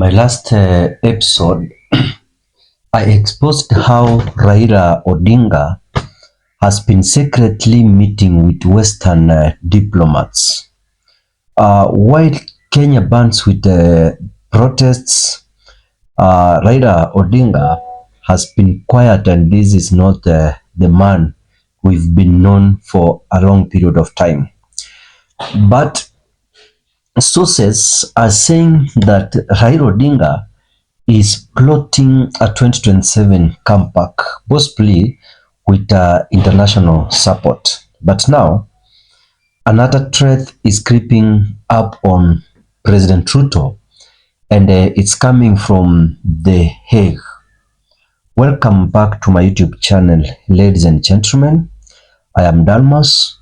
my last episode, I exposed how Raila Odinga has been secretly meeting with Western diplomats. While Kenya burns with protests, Raila Odinga has been quiet, and this is not the man we've been known for a long period of time. But sources are saying that Raila Odinga is plotting a 2027 comeback, possibly with international support. But now, another threat is creeping up on President Ruto, and it's coming from The Hague. Welcome back to my YouTube channel, ladies and gentlemen. I am Dalmas.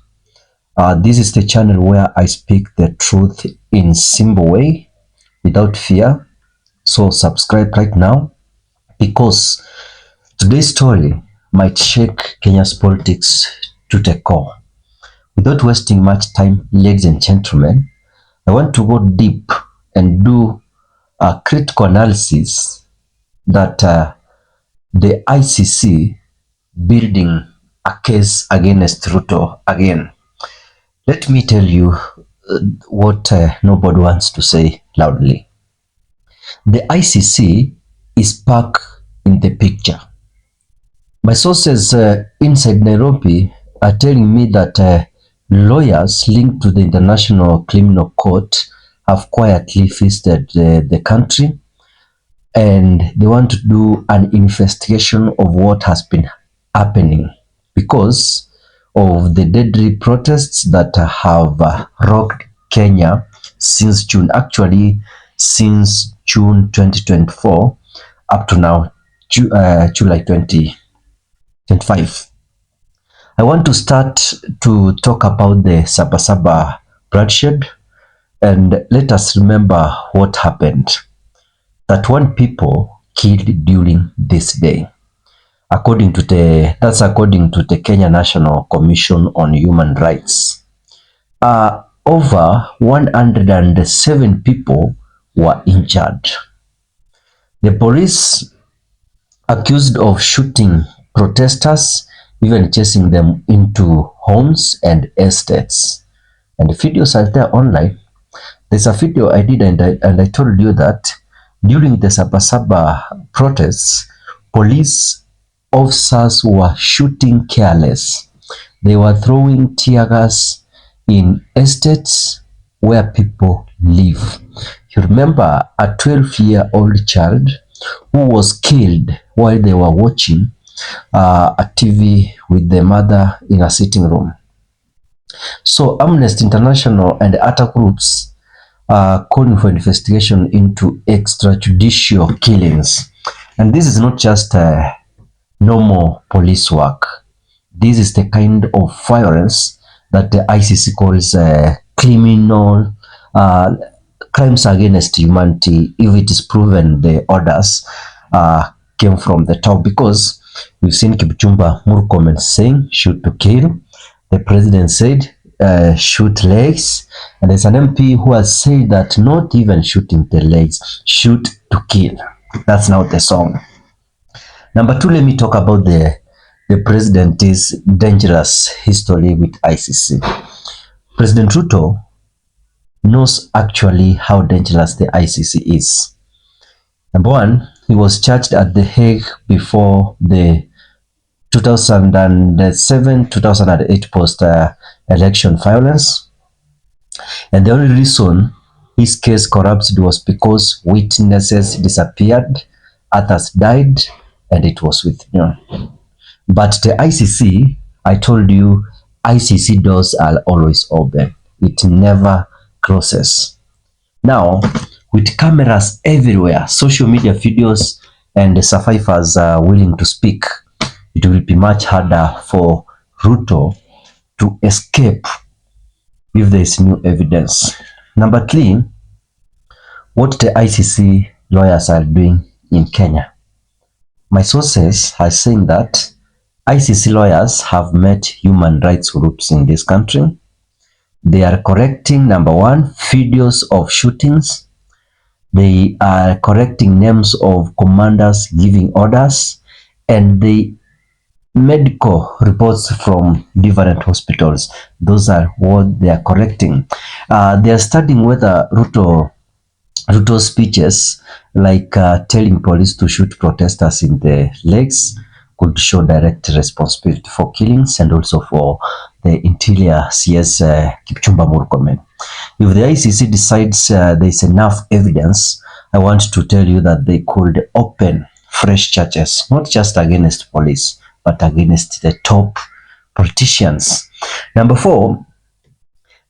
This is the channel where I speak the truth in simple way, without fear. So subscribe right now, because today's story might shake Kenya's politics to the core. Without wasting much time, ladies and gentlemen, I want to go deep and do a critical analysis that the ICC building a case against Ruto again. Let me tell you what nobody wants to say loudly. The ICC is back in the picture. My sources inside Nairobi are telling me that lawyers linked to the International Criminal Court have quietly visited the country, and they want to do an investigation of what has been happening because of the deadly protests that have rocked Kenya since June. Actually, since June 2024 up to now, July 2025. I want to start to talk about the Saba Saba bloodshed, and let us remember what happened. That one people killed during this day. According to the Kenya National Commission on Human Rights. Over 107 people were injured. The police accused of shooting protesters, even chasing them into homes and estates. And the videos are there online. There's a video I did, and I told you that during the Saba Saba protests, police officers were shooting careless. They were throwing tear gas in estates where people live. You remember a 12-year-old child who was killed while they were watching a TV with the mother in a sitting room. So Amnesty International and other groups are calling for investigation into extrajudicial killings. And this is not just normal police work. This is the kind of violence that the ICC calls criminal crimes against humanity, if it is proven the orders came from the top. Because we've seen Kipchumba Murkomen saying shoot to kill. The president said shoot legs, and there's an MP who has said that not even shooting the legs, shoot to kill. That's now the song. Number two, let me talk about the president's dangerous history with ICC. President Ruto knows actually how dangerous the ICC is. Number one, he was charged at The Hague before the 2007-2008 post-election violence. And the only reason his case collapsed was because witnesses disappeared, others died, and it was withdrawn. But the ICC, I told you, ICC doors are always open. It never closes. Now, with cameras everywhere, social media videos, and the survivors are willing to speak, it will be much harder for Ruto to escape if there is new evidence. Number three, what the ICC lawyers are doing in Kenya. My sources are saying that ICC lawyers have met human rights groups in this country. They are correcting, number one, videos of shootings. They are correcting names of commanders giving orders, and the medical reports from different hospitals. Those are what they are correcting. They are studying whether Ruto's speeches, like telling police to shoot protesters in the legs, could show direct responsibility for killings and also for the interior CS Kipchumba Murkomen. If the ICC decides there is enough evidence, I want to tell you that they could open fresh charges, not just against police, but against the top politicians. Number 4,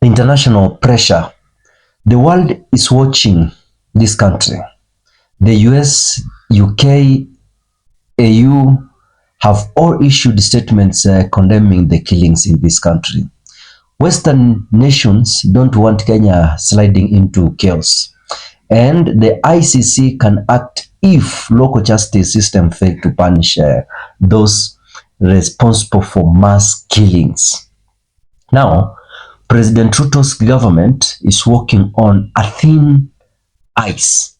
the international pressure. The world is watching this country. The US, UK, AU have all issued statements condemning the killings in this country. Western nations don't want Kenya sliding into chaos, and the ICC can act if local justice system fail to punish those responsible for mass killings. Now, President Ruto's government is working on a thin ice.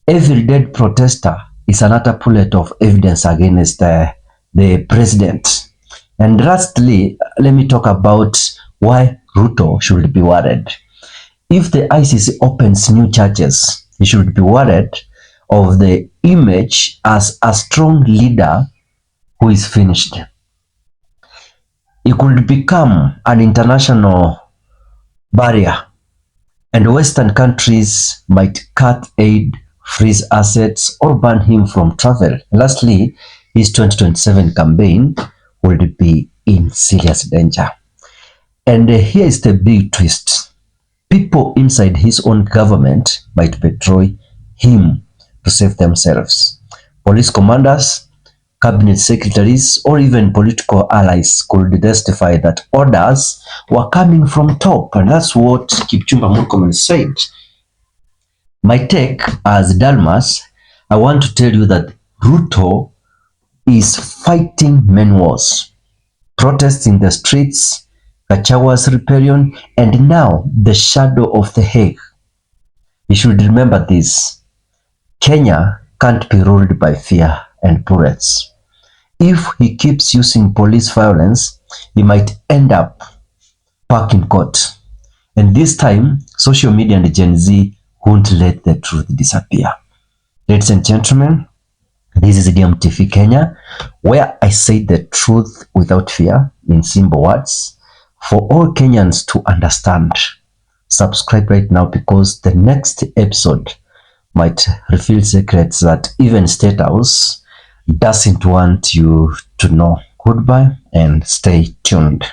Every dead protester is another bullet of evidence against the president. And lastly, let me talk about why Ruto should be worried. If the ICC opens new charges, he should be worried of the image as a strong leader who is finished. He could become an international barrier, and Western countries might cut aid, freeze assets, or ban him from travel. Lastly, his 2027 campaign would be in serious danger. And here is the big twist. People inside his own government might betray him to save themselves. Police commanders, cabinet secretaries, or even political allies could testify that orders were coming from top, and that's what Kipchumba Murkomen said. My take as Dalmas, I want to tell you that Ruto is fighting men wars, protests in the streets, Gachawa's rebellion, and now the shadow of the Hague. You should remember this. Kenya can't be ruled by fear and bullets. If he keeps using police violence, he might end up back in court. And this time, social media and Gen Z won't let the truth disappear. Ladies and gentlemen, this is DMTV Kenya, where I say the truth without fear in simple words for all Kenyans to understand. Subscribe right now because the next episode might reveal secrets that even State House doesn't want you to know. Goodbye and stay tuned.